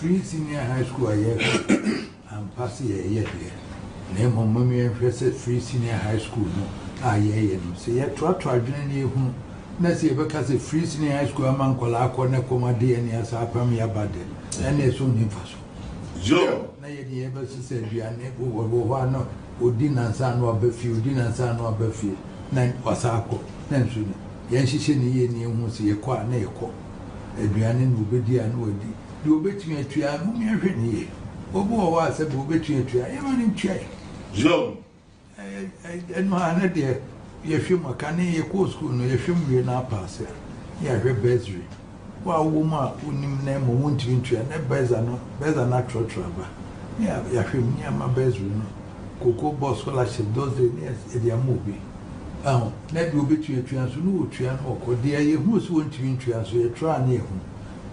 free senior high school a year and pass a year here. Name on mommy and free senior high school no. Ah yeah, so yet to journey who let's say because a free senior high school among Colacona Comadi and as a premier bad and there's only for Joe. Na ye ever said you are never no Odin and San or Befield, Din and San or Befield, Nan Wasako, then soon. Yen she send ye near who see a quart near co. Adrianin will be dear and woody. You will bet me a tree, I'm mere written ye. Obo was a bobetry a tree, I am in chair. Joe. And my dear, your film a canny, your course school, no, your film will not pass here. Yeah, her bezery. Well, woman, who name won't to entry and better natural trouble. Yeah, your film near my bedroom. Cocoa boss scholarship those days in their movie. Oh, that will be to a transfer, or dear, you who's want to interest you try near whom.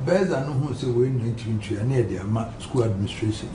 Bears are no who's away into near their school administration.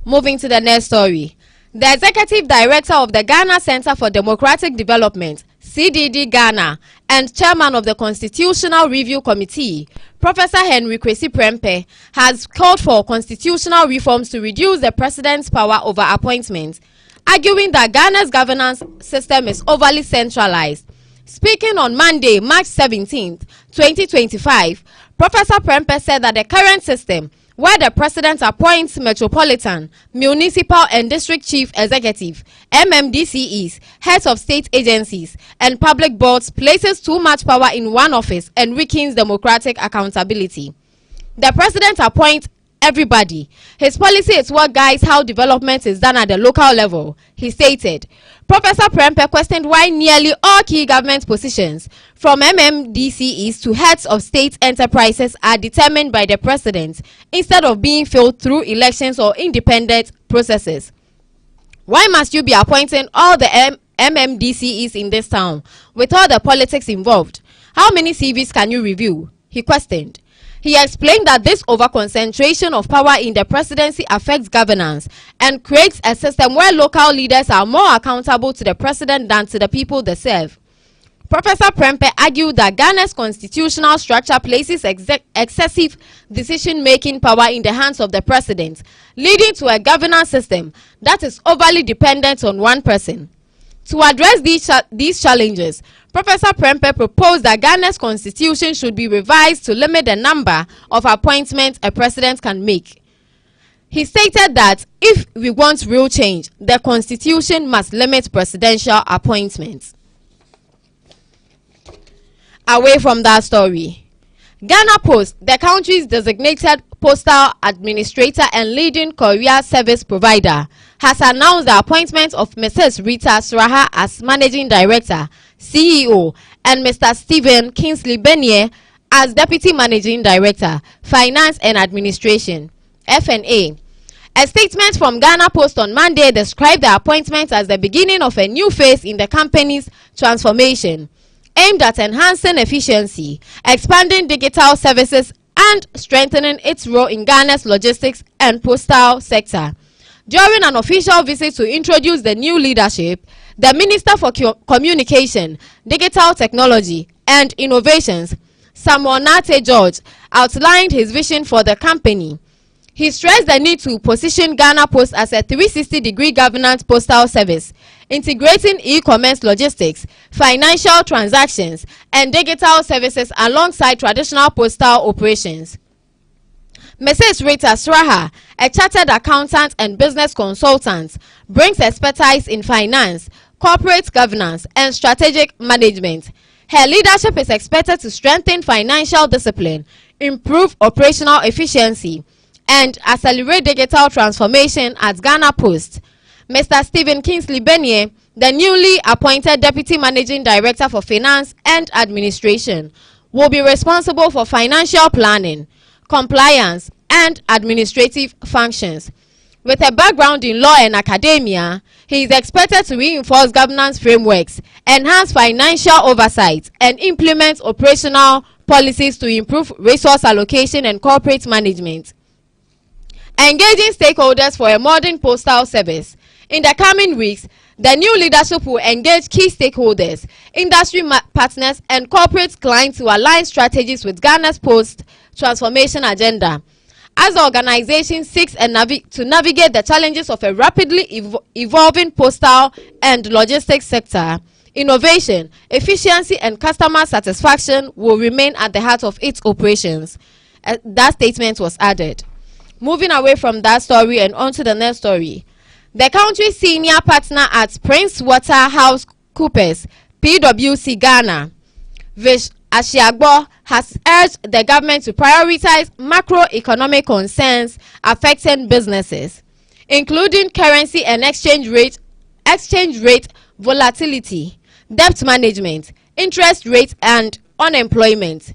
Moving to the next story. The Executive Director of the Ghana Center for Democratic Development, CDD Ghana, and Chairman of the Constitutional Review Committee, Professor Henry Kwesi Prempeh, has called for constitutional reforms to reduce the President's power over appointments, arguing that Ghana's governance system is overly centralized. Speaking on Monday, March 17, 2025, Professor Prempeh said that the current system, where the President appoints Metropolitan, Municipal and District Chief Executive, MMDCEs, heads of state agencies, and public boards, places too much power in one office and weakens democratic accountability. The President appoints everybody. His policy is what guides how development is done at the local level, he stated. Professor Prempeh questioned why nearly all key government positions, from MMDCEs to heads of state enterprises, are determined by the President instead of being filled through elections or independent processes. Why must you be appointing all the MMDCEs in this town with all the politics involved? How many CVs can you review? He questioned. He explained that this over-concentration of power in the presidency affects governance and creates a system where local leaders are more accountable to the president than to the people they serve. Professor Prempeh argued that Ghana's constitutional structure places excessive decision-making power in the hands of the president, leading to a governance system that is overly dependent on one person. To address these challenges, Professor Prempeh proposed that Ghana's constitution should be revised to limit the number of appointments a president can make. He stated that if we want real change, the constitution must limit presidential appointments. Away from that story, Ghana Post, the country's designated postal administrator and leading courier service provider, has announced the appointment of Mrs. Rita Sraha as Managing Director, CEO, and Mr. Stephen Kingsley Benier as Deputy Managing Director, Finance and Administration, FNA. A statement from Ghana Post on Monday described the appointment as the beginning of a new phase in the company's transformation, aimed at enhancing efficiency, expanding digital services, and strengthening its role in Ghana's logistics and postal sector. During an official visit to introduce the new leadership, the Minister for Communication, Digital Technology and Innovations, Samuel Nate George, outlined his vision for the company. He stressed the need to position Ghana Post as a 360-degree governance postal service, integrating e-commerce logistics, financial transactions, and digital services alongside traditional postal operations. Mrs. Rita Sraha, a chartered accountant and business consultant, brings expertise in finance, corporate governance, and strategic management. Her leadership is expected to strengthen financial discipline, improve operational efficiency, and accelerate digital transformation at Ghana Post. Mr. Stephen Kingsley Benier, the newly appointed Deputy Managing Director for Finance and Administration, will be responsible for financial planning, compliance, and administrative functions. With a background in law and academia, he is expected to reinforce governance frameworks, enhance financial oversight, and implement operational policies to improve resource allocation and corporate management. Engaging stakeholders for a modern postal service. In the coming weeks, The new leadership will engage key stakeholders, industry partners, and corporate clients to align strategies with Ghana's post-transformation agenda. As the organization seeks to navigate the challenges of a rapidly evolving postal and logistics sector, innovation, efficiency, and customer satisfaction will remain at the heart of its operations. That statement was added. Moving away from that story and on to the next story. The country's senior partner at Prince Waterhouse Coopers, PwC Ghana, Vish Ashiagbo, has urged the government to prioritize macroeconomic concerns affecting businesses, including currency and exchange rate volatility, debt management, interest rates, and unemployment.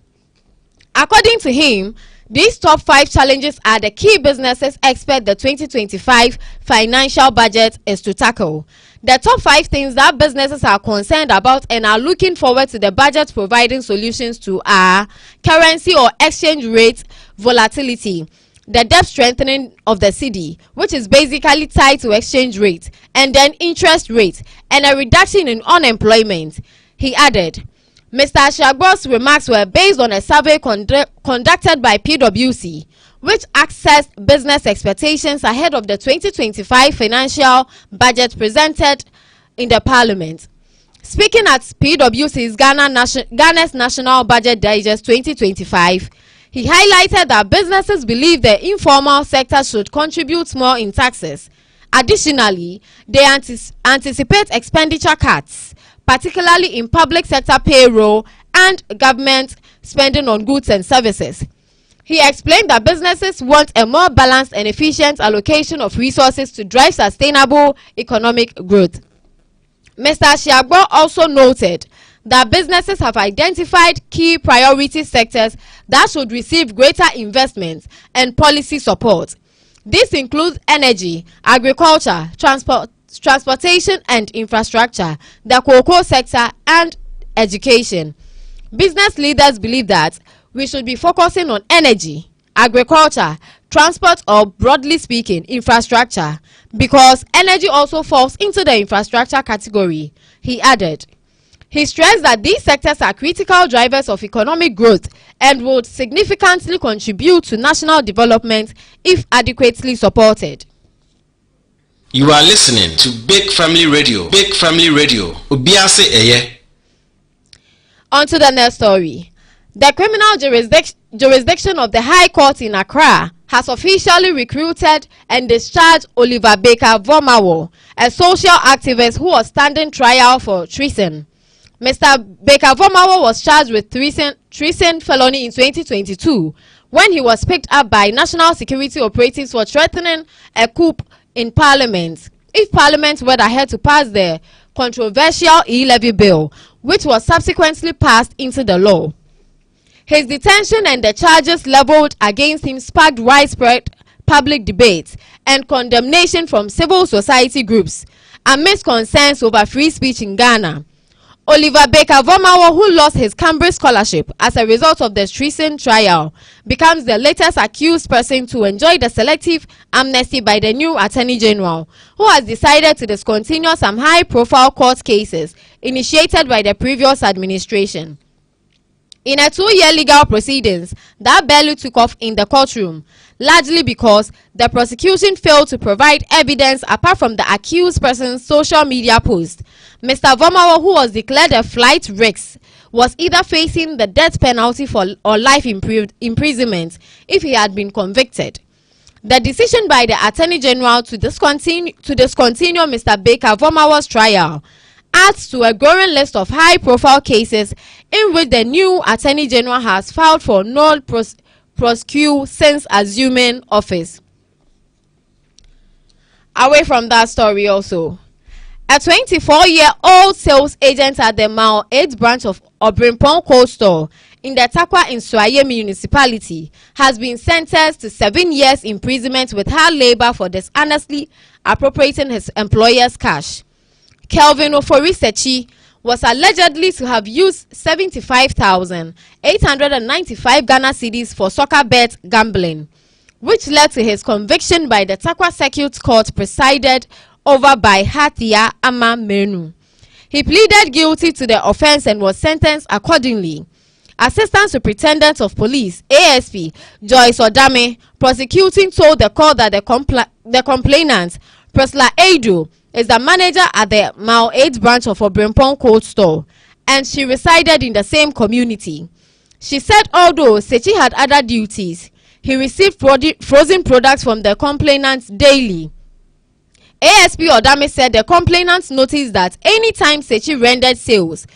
According to him, these top 5 challenges are the key businesses expect the 2025 financial budget is to tackle. The top 5 things that businesses are concerned about and are looking forward to the budget providing solutions to are currency or exchange rate volatility, the debt strengthening of the cedi, which is basically tied to exchange rate, and then interest rate, and a reduction in unemployment. He added, Mr. Ashagbo's remarks were based on a survey conducted by PwC, which assessed business expectations ahead of the 2025 financial budget presented in the Parliament. Speaking at PwC's Ghana's National Budget Digest 2025, he highlighted that businesses believe the informal sector should contribute more in taxes. Additionally, they anticipate expenditure cuts, particularly in public sector payroll and government spending on goods and services. He explained that businesses want a more balanced and efficient allocation of resources to drive sustainable economic growth. Mr. Ashiagbo also noted that businesses have identified key priority sectors that should receive greater investment and policy support. This includes energy, agriculture, transportation and infrastructure, the cocoa sector, and education. Business leaders believe that we should be focusing on energy, agriculture, transport, or broadly speaking, infrastructure, because energy also falls into the infrastructure category, he added. He stressed that these sectors are critical drivers of economic growth and would significantly contribute to national development if adequately supported. You are listening to Big Family Radio. Big Family Radio. Obiase Eye. On to the next story. The criminal jurisdiction of the High Court in Accra has officially recruited and discharged Oliver Baker Vomawo, a social activist who was standing trial for treason. Mr. Baker Vomawo was charged with treason felony in 2022 when he was picked up by national security operatives for threatening a coup in Parliament if Parliament went ahead to pass the controversial e-levy bill, which was subsequently passed into the law. His detention and the charges leveled against him sparked widespread public debate and condemnation from civil society groups amidst concerns over free speech in Ghana. Oliver Baker Vomawo, who lost his Cambridge scholarship as a result of the treason trial, becomes the latest accused person to enjoy the selective amnesty by the new Attorney General, who has decided to discontinue some high-profile court cases initiated by the previous administration. In a 2-year legal proceedings that barely took off in the courtroom, largely because the prosecution failed to provide evidence apart from the accused person's social media post, Mr. Vomawo, who was declared a flight risk, was either facing the death penalty or life imprisonment if he had been convicted. The decision by the Attorney General to discontinue Mr. Baker Vomawo's trial adds to a growing list of high-profile cases in which the new Attorney General has filed for no prosecute since assuming office. Away from that story also, a 24-year-old sales agent at the Mile 8 branch of Obrimpong Cold Store in the Takwa Nswaye municipality has been sentenced to 7 years imprisonment with hard labor for dishonestly appropriating his employer's cash. Kelvin Oforisechi was allegedly to have used 75,895 Ghana cedis for soccer bet gambling, which led to his conviction by the Takwa Circuit Court presided over by Hatia Ama Menu. He pleaded guilty to the offense and was sentenced accordingly. Assistant Superintendent of Police, ASP, Joyce Odame, prosecuting, told the court that the complainant, Priscilla Edu, is the manager at the Mile 8 branch of Obrempong Cold Store, and she resided in the same community. She said although Sechi had other duties, he received frozen products from the complainant daily. ASP Odame said the complainant noticed that anytime Sechi rendered sales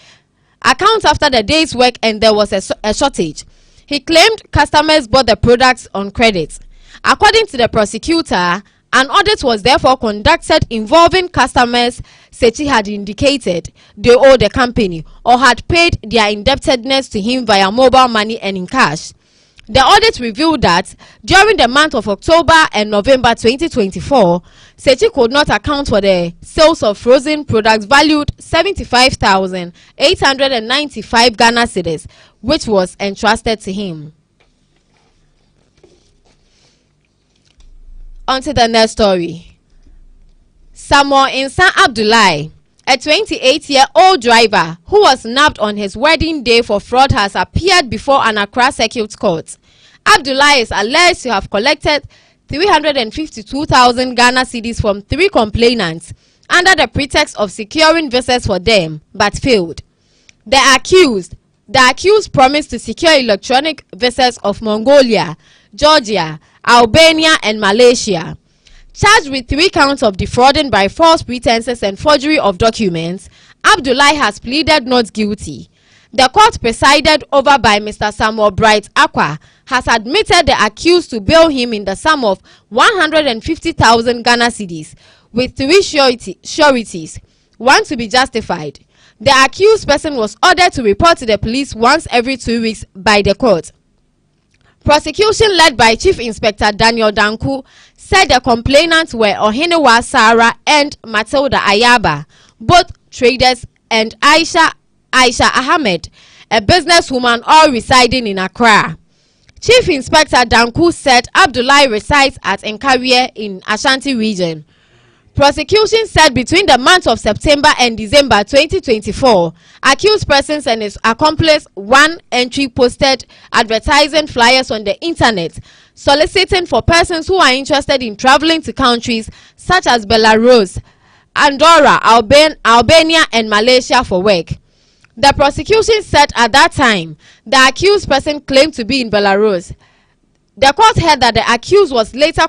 accounts after the day's work and there was a shortage, he claimed customers bought the products on credit. According to the prosecutor, an audit was therefore conducted involving customers Sechi had indicated they owed the company or had paid their indebtedness to him via mobile money and in cash. The audit revealed that during the month of October and November 2024, Sechi could not account for the sales of frozen products valued 75,895 Ghana cedis, which was entrusted to him. On to the next story. Samuel Insan Abdullahi, a 28-year-old driver who was nabbed on his wedding day for fraud, has appeared before an Accra Circuit Court. Abdullahi is alleged to have collected 352,000 Ghana cedis from 3 complainants under the pretext of securing visas for them, but failed. The accused promised to secure electronic visas of Mongolia, Georgia, Albania, and Malaysia. Charged with 3 counts of defrauding by false pretenses and forgery of documents, Abdullahi has pleaded not guilty. The court, presided over by Mr. Samuel Bright Aqua, has admitted the accused to bail him in the sum of 150,000 Ghana cedis, with 3 sureties, 1 to be justified. The accused person was ordered to report to the police once every 2 weeks by the court. Prosecution led by Chief Inspector Daniel Danku said the complainants were Ohenewa Sarah and Matilda Ayaba, both traders, and Aisha Ahmed, a businesswoman, all residing in Accra. Chief Inspector Danku said Abdullahi resides at Nkawie in Ashanti region. Prosecution said between the months of September and December 2024, accused persons and his accomplice one entry posted advertising flyers on the internet soliciting for persons who are interested in traveling to countries such as Belarus, Andorra, Albania, and Malaysia for work. The prosecution said at that time the accused person claimed to be in Belarus. The court heard that the accused was later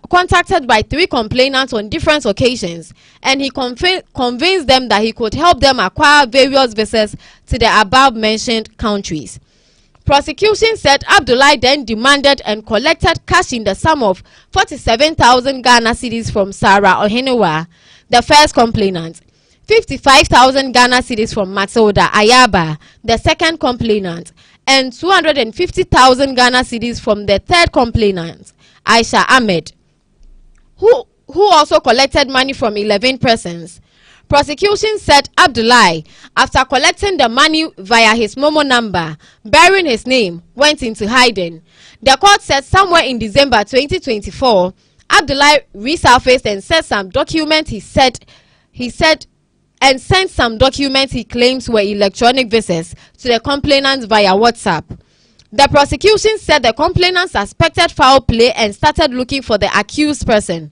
contacted by 3 complainants on different occasions, and he convinced them that he could help them acquire various visas to the above mentioned countries. Prosecution said Abdullahi then demanded and collected cash in the sum of 47,000 Ghana cedis from Sarah Ohenewa, the first complainant, 55,000 Ghana cedis from Matilda Ayaba, the second complainant, and 250,000 Ghana cedis from the third complainant, Aisha Ahmed, who also collected money from 11 persons. Prosecution said Abdullahi, after collecting the money via his Momo number bearing his name, went into hiding. The court said somewhere in December 2024, Abdullahi resurfaced and sent some documents and sent some documents he claims were electronic visas to the complainants via WhatsApp. The prosecution said the complainants suspected foul play and started looking for the accused person.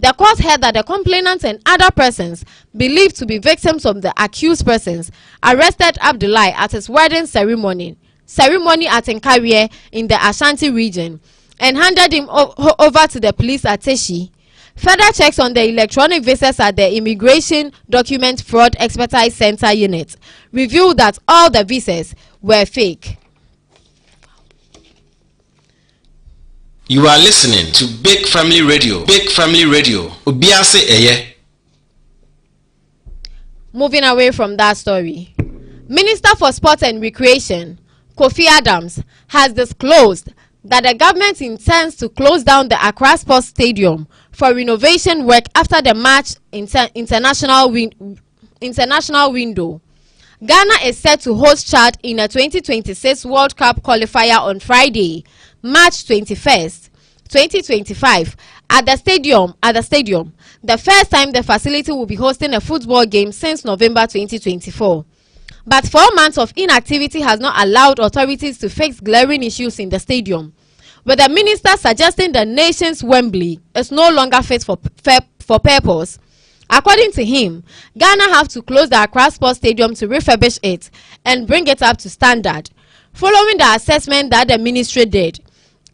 The court heard that the complainants and other persons believed to be victims of the accused persons arrested Abdullahi at his wedding ceremony at Nkawie in the Ashanti region and handed him over to the police at Teshi. Further checks on the electronic visas at the Immigration Document Fraud Expertise Center unit revealed that all the visas were fake. You are listening to Big Family Radio. Big Family Radio. Obiase Eye. Moving away from that story, Minister for Sport and Recreation, Kofi Adams, has disclosed that the government intends to close down the Accra Sports Stadium for renovation work after the March international window. Ghana is set to host Chad in a 2026 World Cup qualifier on Friday, March 21st, 2025 at the stadium. The first time the facility will be hosting a football game since November 2024. But 4 months of inactivity has not allowed authorities to fix glaring issues in the stadium, with the minister suggesting the nation's Wembley is no longer fit for purpose. According to him, Ghana have to close the Accra Sports Stadium to refurbish it and bring it up to standard. Following the assessment that the ministry did,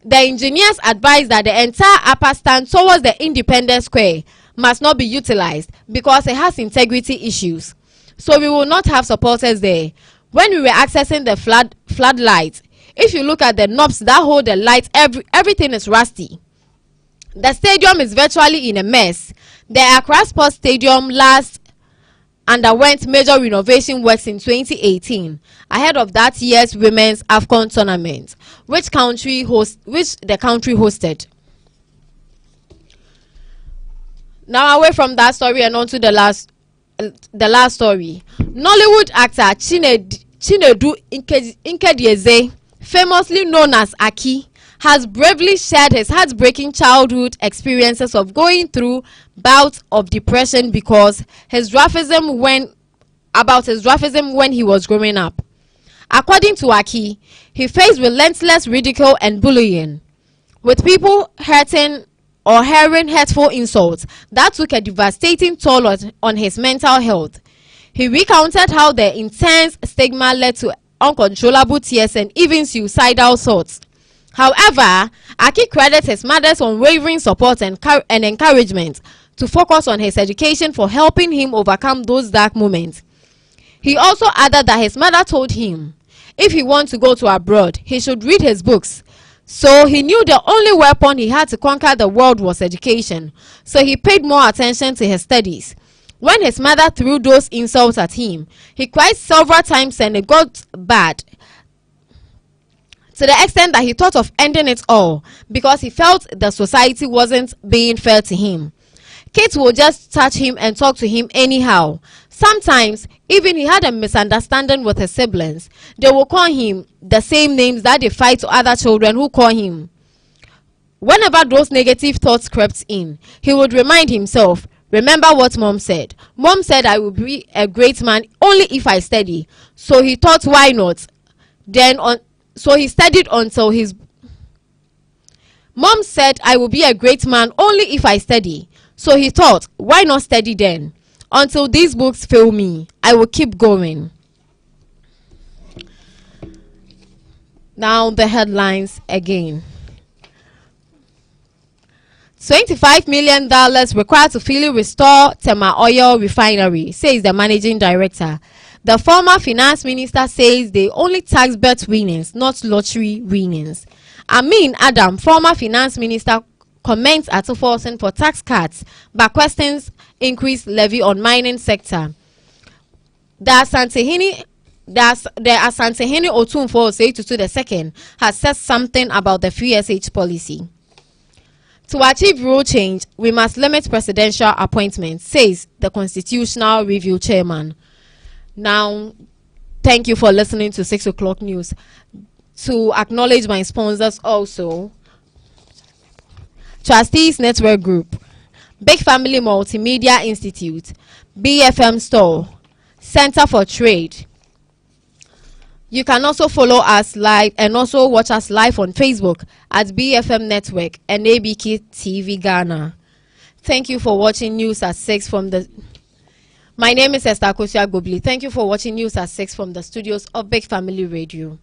the engineers advised that the entire upper stand towards the Independence Square must not be utilized because it has integrity issues. So we will not have supporters there. When we were accessing the floodlights, if you look at the knobs that hold the lights, everything is rusty. The stadium is virtually in a mess. The Accra Sports Stadium last underwent major renovation works in 2018 ahead of that year's Women's AFCON tournament, which the country hosted. Now away from that story and on to the last story. Nollywood actor Chinedu Nkedieze, famously known as Aki, has bravely shared his heartbreaking childhood experiences of going through bouts of depression because his dwarfism when he was growing up. According to Aki, he faced relentless ridicule and bullying, with people hearing hurtful insults that took a devastating toll on his mental health. He recounted how the intense stigma led to uncontrollable tears and even suicidal thoughts. However, Aki credits his mother's unwavering support and encouragement to focus on his education for helping him overcome those dark moments. He also added that his mother told him if he wants to go to abroad, he should read his books. So he knew the only weapon he had to conquer the world was education. So he paid more attention to his studies. When his mother threw those insults at him, he cried several times and it got bad, to the extent that he thought of ending it all because he felt the society wasn't being fair to him. Kids will just touch him and talk to him anyhow. Sometimes, even he had a misunderstanding with his siblings. They will call him the same names that they fight to other children who call him. Whenever those negative thoughts crept in, he would remind himself, remember what mom said. Mom said I will be a great man only if I study. So he thought, why not? So he studied until his mom said I will be a great man only if I study. So he thought, why not study then? Until these books fail me, I will keep going. Now the headlines again. $25 million required to fully restore Tema Oil Refinery, says the managing director. The former finance minister says they only tax bet winners, not lottery winners. Amin Adam, former finance minister, comments at forcing for tax cuts but questions increased levy on mining sector. The Asantehene Otunfo Osei-Tutu II has said something about the free SH policy. To achieve rule change, we must limit presidential appointments, says the Constitutional Review chairman. Now, thank you for listening to 6 o'clock news. To acknowledge my sponsors also: Trustees Network Group, Big Family Multimedia Institute, BFM Store, Center for Trade. You can also follow us live and also watch us live on Facebook at BFM Network and ABK TV Ghana. Thank you for watching News at 6 from the... My name is Esther Kosia Gobli. Thank you for watching News at 6 from the studios of Big Family Radio.